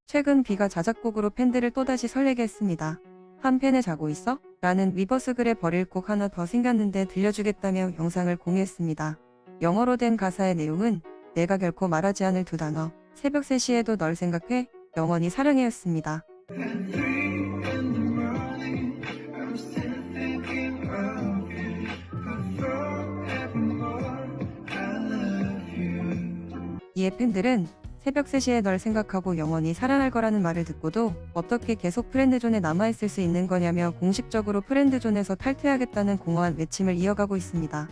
최근 비가 자작곡으로 팬들을 또다시 설레게 했습니다. 한 팬에 자고 있어? 라는 리버스 글에 버릴 곡 하나 더 생겼는데 들려주겠다며 영상을 공유했습니다. 영어로 된 가사의 내용은 내가 결코 말하지 않을 두 단어, 새벽 3시에도 널 생각해, 영원히 사랑해였습니다. 이에 팬들은 새벽 3시에 널 생각하고 영원히 사랑할 거라는 말을 듣고도 어떻게 계속 프렌드존에 남아있을 수 있는 거냐며 공식적으로 프렌드존에서 탈퇴하겠다는 공허한 외침을 이어가고 있습니다.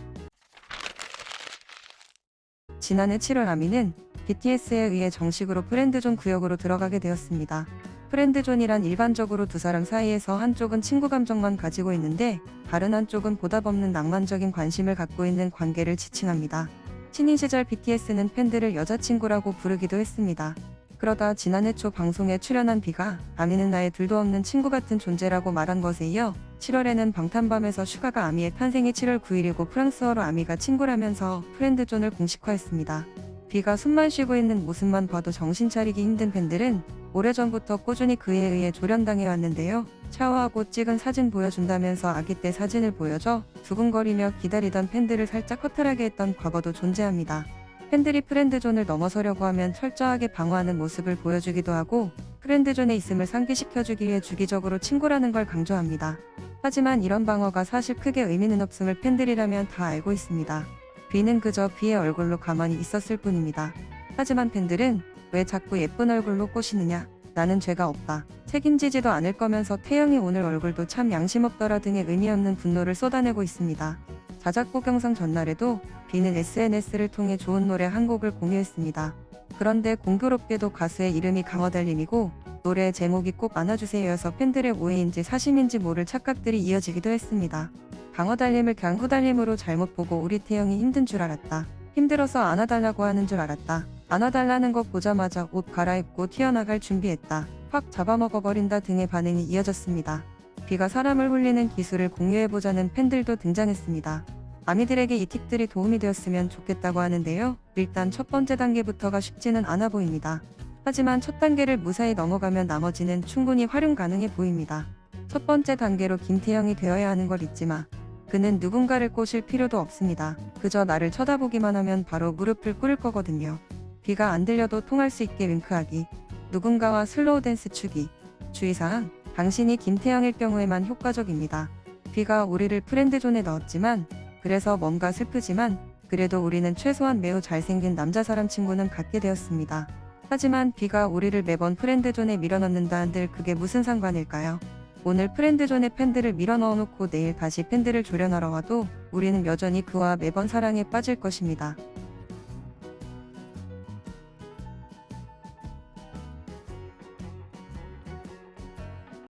지난해 7월 아미는 BTS에 의해 정식으로 프렌드존 구역으로 들어가게 되었습니다. 프렌드존이란 일반적으로 두 사람 사이에서 한쪽은 친구 감정만 가지고 있는데 다른 한쪽은 보답없는 낭만적인 관심을 갖고 있는 관계를 지칭합니다. 신인 시절 BTS는 팬들을 여자친구라고 부르기도 했습니다. 그러다 지난해 초 방송에 출연한 비가 아미는 나의 둘도 없는 친구 같은 존재라고 말한 것에 이어 7월에는 방탄밤에서 슈가가 아미의 탄생이 7월 9일이고 프랑스어로 아미가 친구라면서 프렌드존을 공식화했습니다. 비가 숨만 쉬고 있는 모습만 봐도 정신 차리기 힘든 팬들은 오래전부터 꾸준히 그에 의해 조련당해왔는데요. 샤워하고 찍은 사진 보여준다면서 아기 때 사진을 보여줘 두근거리며 기다리던 팬들을 살짝 허탈하게 했던 과거도 존재합니다. 팬들이 프렌드존을 넘어서려고 하면 철저하게 방어하는 모습을 보여주기도 하고 프렌드존에 있음을 상기시켜주기 위해 주기적으로 친구라는 걸 강조합니다. 하지만 이런 방어가 사실 크게 의미는 없음을 팬들이라면 다 알고 있습니다. 비는 그저 비의 얼굴로 가만히 있었을 뿐입니다. 하지만 팬들은 왜 자꾸 예쁜 얼굴로 꼬시느냐, 나는 죄가 없다, 책임지지도 않을 거면서 태영이 오늘 얼굴도 참 양심 없더라 등의 의미 없는 분노를 쏟아내고 있습니다. 자작곡 영상 전날에도 비는 SNS를 통해 좋은 노래 한 곡을 공유했습니다. 그런데 공교롭게도 가수의 이름이 강화달님이고 노래의 제목이 꼭 안아주세요여서 팬들의 오해인지 사심인지 모를 착각들이 이어지기도 했습니다. 강화달님을 강후달님으로 잘못 보고 우리 태영이 힘든 줄 알았다. 힘들어서 안아달라고 하는 줄 알았다. 안아달라는 거 보자마자 옷 갈아입고 튀어나갈 준비했다. 확 잡아먹어버린다 등의 반응이 이어졌습니다. 비가 사람을 홀리는 기술을 공유해보자는 팬들도 등장했습니다. 아미들에게 이 팁들이 도움이 되었으면 좋겠다고 하는데요. 일단 첫 번째 단계부터가 쉽지는 않아 보입니다. 하지만 첫 단계를 무사히 넘어가면 나머지는 충분히 활용 가능해 보입니다. 첫 번째 단계로 김태형이 되어야 하는 걸 잊지 마. 그는 누군가를 꼬실 필요도 없습니다. 그저 나를 쳐다보기만 하면 바로 무릎을 꿇을 거거든요. 비가 안 들려도 통할 수 있게 윙크하기. 누군가와 슬로우 댄스 추기. 주의사항, 당신이 김태형일 경우에만 효과적입니다. 비가 우리를 프렌드존에 넣었지만, 그래서 뭔가 슬프지만 그래도 우리는 최소한 매우 잘생긴 남자 사람 친구는 갖게 되었습니다. 하지만 비가 우리를 매번 프렌드존에 밀어넣는다 한들 그게 무슨 상관일까요? 오늘 프렌드존에 팬들을 밀어넣어놓고 내일 다시 팬들을 조련하러 와도 우리는 여전히 그와 매번 사랑에 빠질 것입니다.